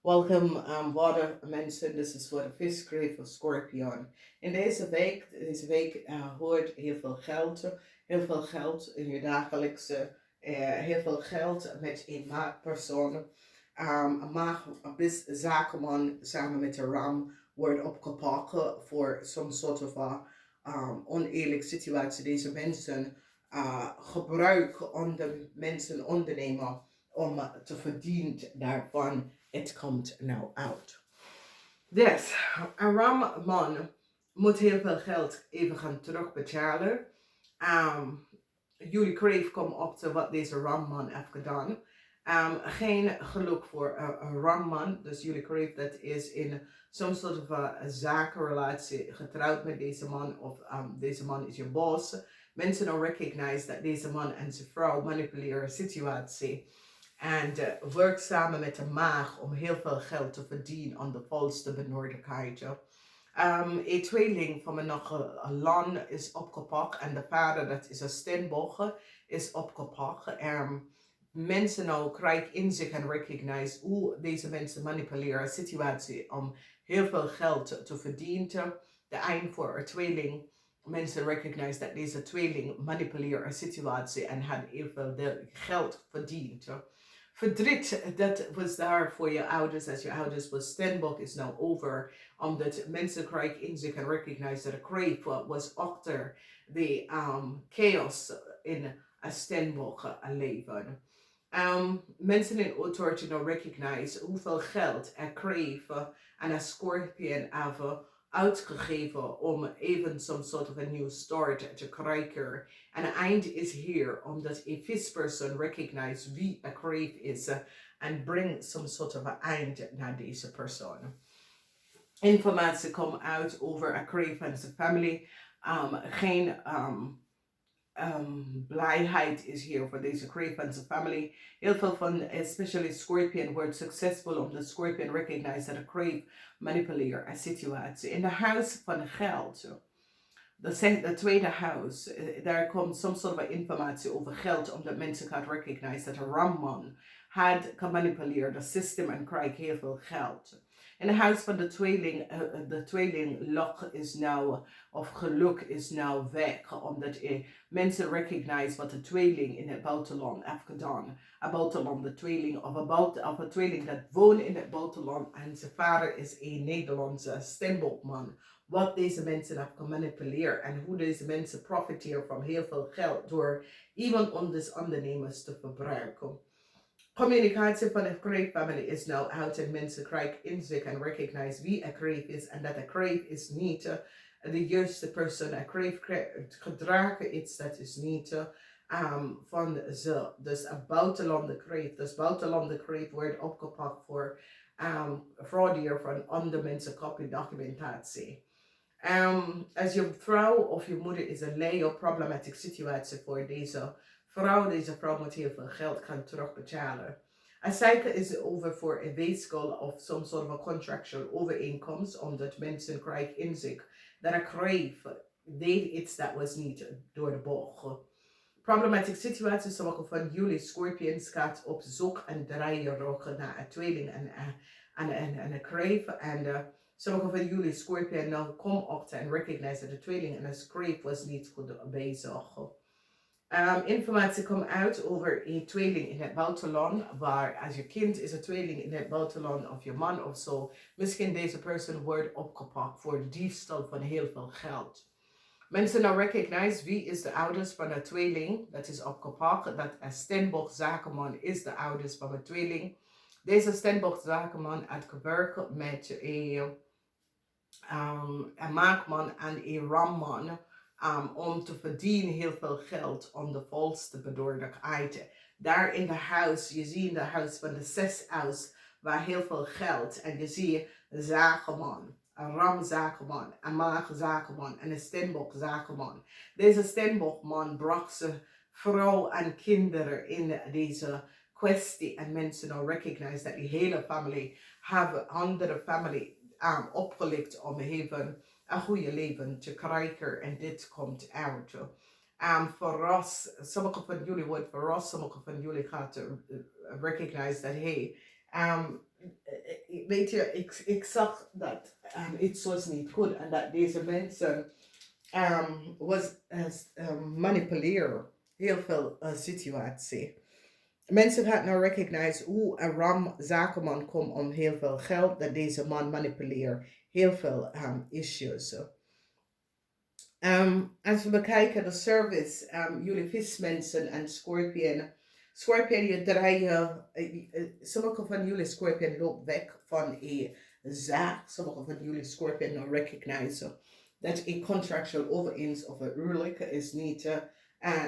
Welkom waarde mensen, dit is voor de Vissen Kreeft Schorpioen. In deze week hoort heel veel geld in je dagelijkse, heel veel geld met een maagpersoon. Een maag, een zakenman samen met de ram wordt opgepakt voor some soort of oneerlijke situatie. Deze mensen gebruiken de mensen ondernemen om te verdienen daarvan. Het komt nou uit. Dus, een ramman moet heel veel geld even gaan terugbetalen. Jullie kreeft komt op te wat deze ramman heeft gedaan. Geen geluk voor een ramman. Dus jullie kreeft dat is in some soort of zakenrelatie getrouwd met deze man. Of deze man is je boss. Mensen don't recognize dat deze man en zijn vrouw manipuleren de situatie. En werkt samen met de maag om heel veel geld te verdienen aan de volste benodigdheid. Een tweeling van mijn land is opgepakt en de vader, dat is een Stenbocher, is opgepakt. Mensen nou krijgen inzicht en recognize hoe deze mensen manipuleren de situatie om heel veel geld te verdienen. De eind voor een tweeling. Mensen recognize dat deze tweeling manipuleert een situatie en had heel veel geld verdiend. Verdriet, dat was daar voor je ouders als je ouders was. Stenbock is nou over, omdat mensen krijgen inzicht en recognize dat de kreeft was achter de chaos in een Stenbock leven. Mensen in authority nou recognize hoeveel geld een kreeft en een schorpioen hebben uitgegeven om even some sort of a new start te krijgen. En het eind is hier omdat een visperson recognize wie een kreeft is en bring some sort of a eind naar deze persoon. Informatie komt uit over een kreeft en zijn familie. Geen blijheid is hier voor deze kreeft en zijn familie. Heel veel van, especially Scorpion, wordt succesvol omdat Scorpion recognize dat de kreeft manipuleert een situatie. In de huis van geld, de tweede huis, daar komt some sort of informatie over geld, omdat mensen gaan recognize dat de ramman had gemanipuleerd het systeem en krijgt heel veel geld. In het huis van de tweeling luck is nou, of geluk is nou weg, omdat mensen recognize wat de tweeling in het buitenland heeft gedaan. Een buitenland, de tweeling, of een tweeling dat woont in het buitenland en zijn vader is een Nederlandse stembokman. Wat deze mensen hebben gemanipuleerd en hoe deze mensen profiteren van heel veel geld door iemand anders ondernemers te verbruiken. Communicatie van de kreeft family is nou uit en mensen krijgen inzicht en recognize wie een kreeft is en dat een kreeft is niet de juiste persoon. Een kreeft gedragen iets dat is niet van ze. Dus een buitenlandse kreeft. Dus buitenlandse kreeft wordt opgepakt voor frauderen van andere mensen kopie-documentatie. Als je vrouw of je moeder is een lay of problematic situatie voor deze vrouw moet heel veel geld gaan terugbetalen. Een cycle is over voor een weegschaal of some sort of a contractual overeenkomst, omdat mensen krijgen inzicht dat een kreeft deed iets dat was niet door de bocht. Problematic situaties, sommige van jullie Scorpions gaat op zoek en draaien naar een tweeling en een kreeft. En sommige van jullie Scorpion nou kom op en recognize dat de tweeling en een kreeft was niet goed bezig. Informatie komt uit over een tweeling in het buitenland, waar als je kind is een tweeling in het buitenland of je man of zo, misschien deze persoon wordt opgepakt voor diefstal van heel veel geld. Mensen nou recognize wie is de ouders van de tweeling dat is opgepakt, dat een Stenbock zakenman is de ouders van de tweeling. Deze Stenbock zakenman had gewerkt met een maakman en een ramman. Om te verdienen heel veel geld om de volste bedordigheid. Daar in de huis, je ziet in de huis van de 6 huis, waar heel veel geld. En je ziet een zakenman, een ramzakenman, een maagzakenman en een Stenbock-zakenman. Deze Stenbock-man bracht zijn vrouw en kinderen in deze kwestie. En mensen nou recognize dat die hele familie hebben andere familie opgelicht om even een goede leven te krijgen en dit komt uit. Verras, sommige van jullie wordt verrast, sommige van jullie gaat recognize dat hey, weet je, ik zag dat iets zoals niet goed en dat deze mensen manipuleren heel veel situatie. Mensen gaan nou recognize hoe een ram zakenman komt om heel veel geld, dat deze man manipuleert heel veel issues. Als we bekijken de service, jullie vismensen en Scorpion. Scorpion, je draaien, sommige van jullie Scorpion loopt weg van een zaak. Sommige van jullie Scorpion recognize dat een contractual overeenkomst of een huwelijk is niet.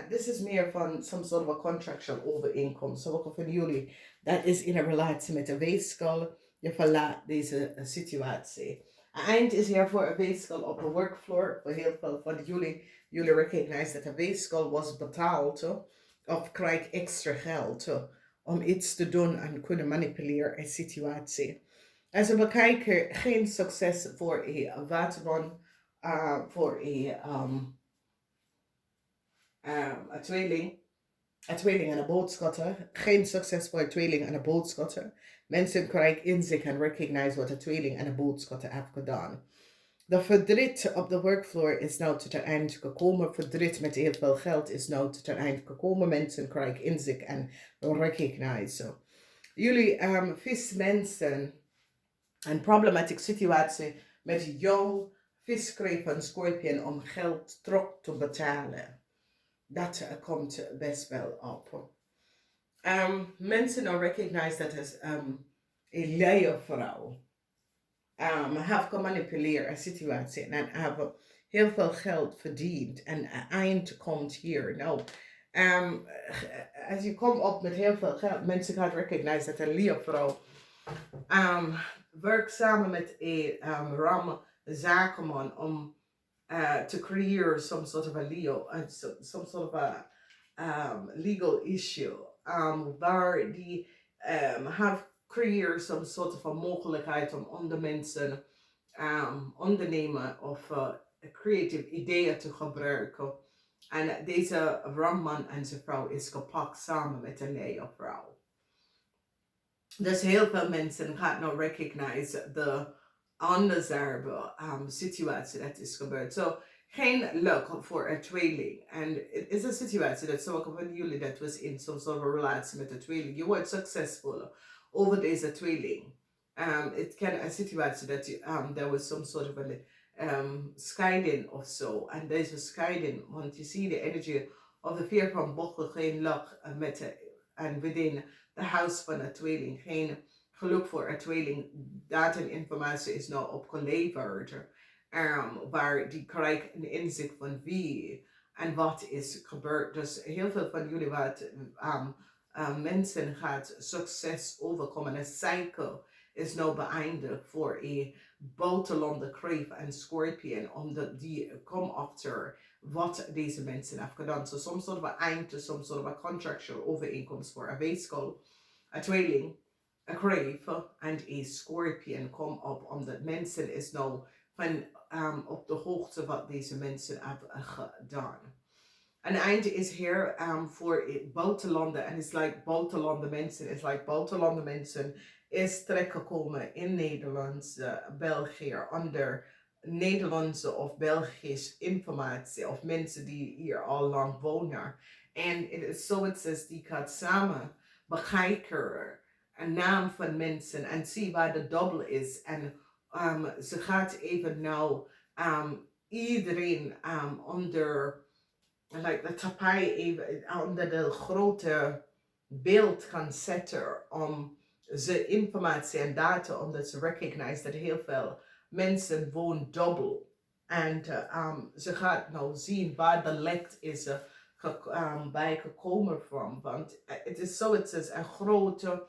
Dit is meer van some sort of a contractual overeenkomst. Sommige van jullie, dat is in een relatie met een weeskal. Je verlaat deze situatie. Eind is hier voor een weeskal op de workfloor. Voor heel veel van jullie recognize dat een weeskal was betaald of krijgt extra geld om iets te doen en kunnen manipuleren een situatie. Als we bekijken, geen succes voor een waterman, voor een tweeling. Een tweeling en een boodschatter. Geen succes voor een tweeling en een boodschatter. Mensen krijgen inzicht en recognize wat een tweeling en een boodschatter heeft gedaan. De verdriet op de workfloor is nou tot een eind gekomen. Verdriet met heel veel geld is nou tot een eind gekomen. Mensen krijgen inzicht en recognize. Jullie vismensen, een problematische situatie met jouw viskreeft en Schorpioen om geld terug te betalen. Dat komt best wel op. Mensen nou recognize dat is een leiervrouw. Have gemanipuleerd een situatie en hebben heel veel geld verdiend en een eind komt hier. Nou, als je komt op met heel veel geld, mensen gaan recognize dat een leiervrouw werkt samen met een ram zakenman om to create some sort of a some sort of a legal issue, waar die have creëert some sort of a mogelijkheid om onder mensen ondernemen of creative ideeën te gebruiken. En deze ramman en zijn vrouw is gepakt samen met een leiervrouw. Dus heel veel mensen gaan nou recognize de ondezairable situatie dat is gebeurd. So, geen luck voor een tweeling. En het is een situatie dat sommige van jullie dat was in some sort of a relatie met een tweeling. Je wordt succesvol over deze tweeling. Het kan een situatie dat there was some sort of a scheiding of so. En deze scheiding, want je ziet de energy of de vier van bochten, geen luck en within the house van een tweeling. Geen geluk voor een tweeling. Data en informatie is nou opgeleverd. Waar die krijgt een inzicht van wie en wat is gebeurd. Dus heel veel van jullie wat mensen gaat succes overkomen. Een cycle is nou beëindigd voor een buitenlandse kreeft en Schorpioen. Omdat die komen achter wat deze mensen hebben gedaan. So some sort of an eind to some sort of a contractual overeenkomst voor een weeskal, een tweeling, een kreeft en een Schorpioen kom op. Omdat mensen is nou van op de hoogte wat deze mensen hebben gedaan. En einde is hier voor buitenlanden. En it's like buitenlanden mensen. It's like buitenlanden mensen is terechtgekomen in Nederland, België, onder Nederlandse of Belgische informatie. Of mensen die hier al lang wonen. En het is zoiets als die gaat samen bekijken een naam van mensen en zie waar de dubbel is. En ze gaat even nou iedereen onder de tapijt even onder de grote beeld gaan zetten om ze informatie en data, omdat ze recognize dat heel veel mensen wonen dubbel. En ze gaat nou zien waar de lek is bij gekomen van. Want het is zoiets als een grote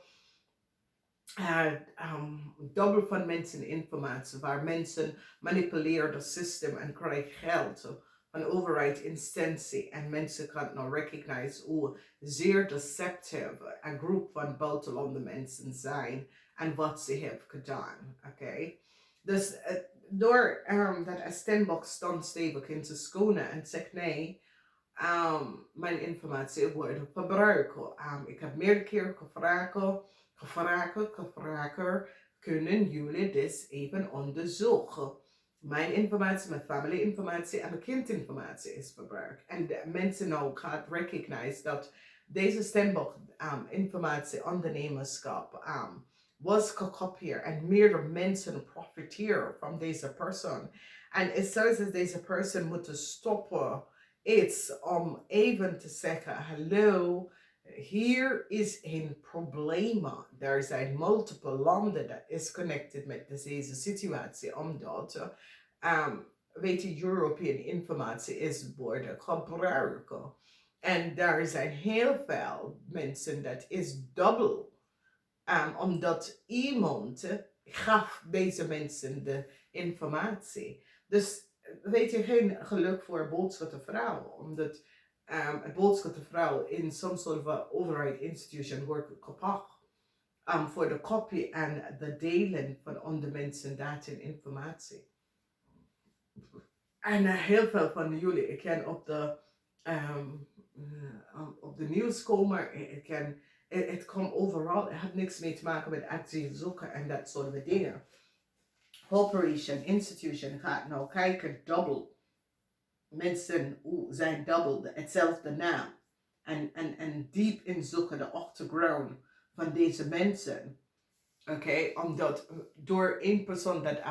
dubbel van mensen informatie, waar mensen manipuleren het systeem en krijgen geld van overheid instantie. En mensen gaan nou recognize hoe zeer deceptive een groep van buitenlandse mensen zijn en wat ze hebben gedaan. Okay? Dus door dat een stembok stond stevig in te schoenen en zegt nee, mijn informatie wordt gebruikt. Ik heb meerdere keren gevraagd kunnen jullie dus even onderzoeken. Mijn informatie, mijn familieinformatie en mijn kindinformatie is verbruikt. En de mensen nou gaat recognize dat deze stembok informatie ondernemerschap was gekopieerd en meerdere mensen profiteren van deze persoon. En het zelfs dat deze persoon moeten stoppen iets om even te zeggen, hallo, hier is een probleem. Er zijn multiple landen dat is connected met deze situatie, omdat weet je, European informatie is worden gebruikt. En daar zijn heel veel mensen dat is dubbel. Omdat iemand gaf deze mensen de informatie. Dus weet je, geen geluk voor boodschappenvrouw. Omdat een boodschappenvrouw in some sort of a overheid institution wordt kapot. Voor de kopie en de delen van onder mensen data en informatie. En heel veel van jullie, ik ken op de nieuws komen, het komt overal, het heeft niks mee te maken met actief zoeken en dat soort dingen. Corporation, institution gaat nou kijken, dubbel. Mensen zijn dubbel, hetzelfde naam. En diep inzoeken de achtergrond van deze mensen. Oké, omdat door één persoon dat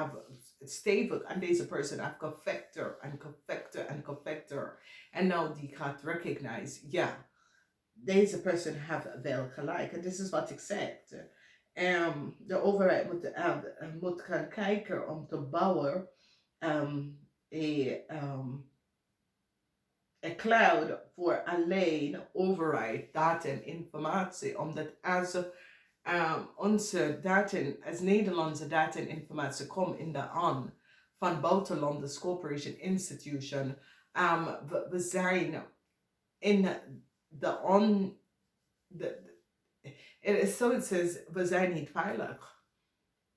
stevig aan deze persoon heeft gefactor. En nou die gaat recognize, ja, deze persoon heeft wel gelijk. En dit is wat ik zeg. De overheid moet gaan kijken om te bouwen een cloud voor alleen overheid data en informatie. Omdat als onze data, als Nederlandse data en informatie komen in de aan van buitenlandse corporation institution, we zijn in het is zoiets als, we zijn niet veilig.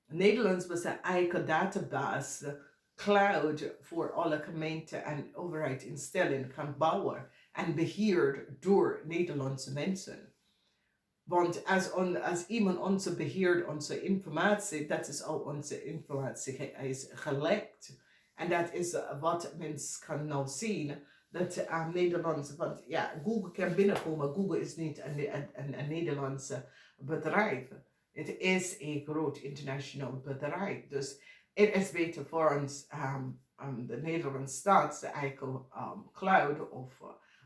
Nederland was een eigen database, cloud voor alle gemeenten en overheidsinstellingen kan bouwen en beheerd door Nederlandse mensen. Want als iemand onze beheert, onze informatie, dat is al onze informatie is gelekt. En dat is wat mensen kan nou zien. Dat Nederlandse, want ja, Google kan binnenkomen. Google is niet een Nederlandse bedrijf. Het is een groot internationaal bedrijf. Dus het is beter voor ons, de Nederlandse staat, de eigen cloud of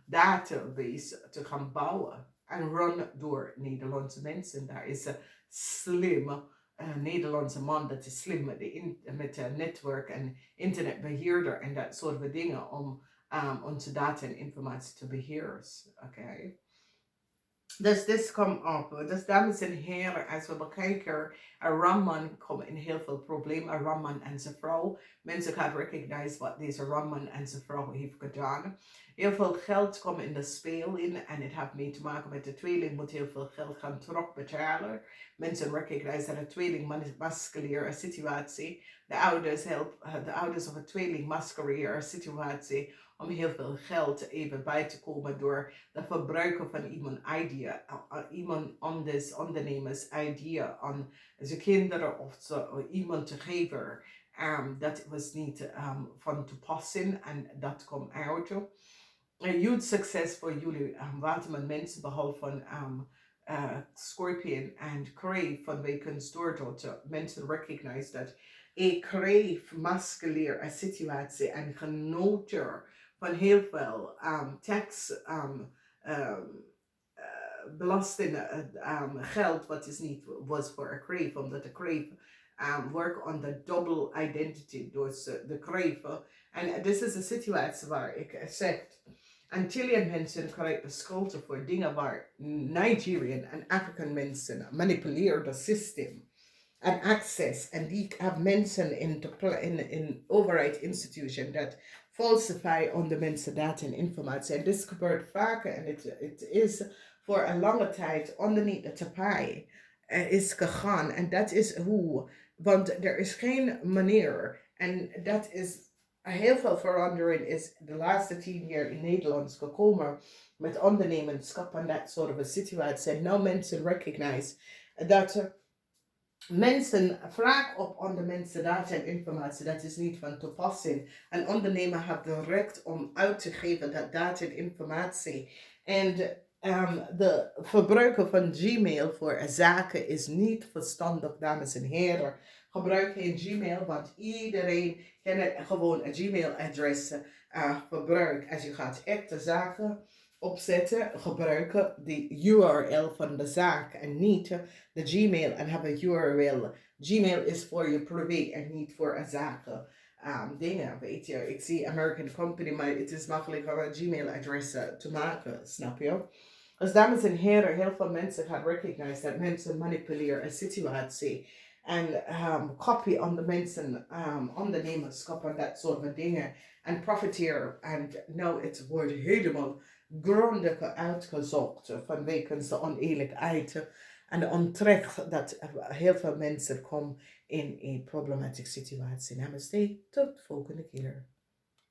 database te gaan bouwen. En run door Nederlandse mensen. Daar is een slimme Nederlandse man dat is slim met de netwerk en internetbeheerder en dat soort van dingen om onze data en informatie te beheersen. Oké. Dus dit komt op. Dus dames en heren, als we bekijken, een ramman komt in heel veel problemen. Een ramman en zijn vrouw. Mensen gaan recognize wat deze ramman en zijn vrouw heeft gedaan. Heel veel geld komt in de speel in en het heeft mee te maken met de tweeling moet heel veel geld gaan terugbetalen. Mensen recognize dat een tweeling maskereert een situatie. De ouders of een tweeling maskereren een situatie om heel veel geld even bij te komen door de verbruiken van iemand anders ondernemers idea aan zijn kinderen of iemand te geven. Dat was niet van toepassing en dat komt uit. Een huge succes voor jullie waterman mensen behalve van Schorpioen en Kreeft van Weekends doordat mensen recognize dat Kreeft maskereert een situatie en genoten van heel veel belasting geld wat is niet was voor een Kreeft, omdat de Kreeft work on the double identity, dus de Kreeft. En dit is een situatie waar ik zeg, Antillian mensen krijgen schulden voor dingen waar Nigerian en African mensen manipuleren het systeem en access. En die hebben mensen in overheid institution dat falsify onder mensen data en informatie. En dit gebeurt vaker en het is voor een lange tijd onderneath de tapijt is gegaan. En dat is hoe, want er is geen manier. En dat is heel veel verandering is de laatste 10 jaar in Nederland gekomen met ondernemerschap en dat soort van situatie. En nu mensen recognize dat Mensen, vraag op onder mensen data en informatie. Dat is niet van toepassing. Een ondernemer heeft de recht om uit te geven dat data en informatie. En de verbruiken van Gmail voor zaken is niet verstandig, dames en heren. Gebruik geen Gmail, want iedereen kan gewoon een Gmail-adres verbruiken. Als je gaat echte zaken opzetten, gebruiken die URL van de zaak en niet de Gmail en hebben URL. Gmail is voor je privé en niet voor een zaken. Dingen, weet je. Ik zie American Company, maar het is makkelijk om een Gmail-adres te maken, snap je? Dus dames en heren, heel veel mensen gaan recognize dat mensen manipuleren een situatie. En copy on de mensen, ondernemerschap en dat soort van dingen. En profiteer. En nou, het wordt helemaal grondig uitgezocht vanwege de oneerlijkheid en de onterecht dat heel veel mensen komen in een problematische situatie. Namaste, tot de volgende keer.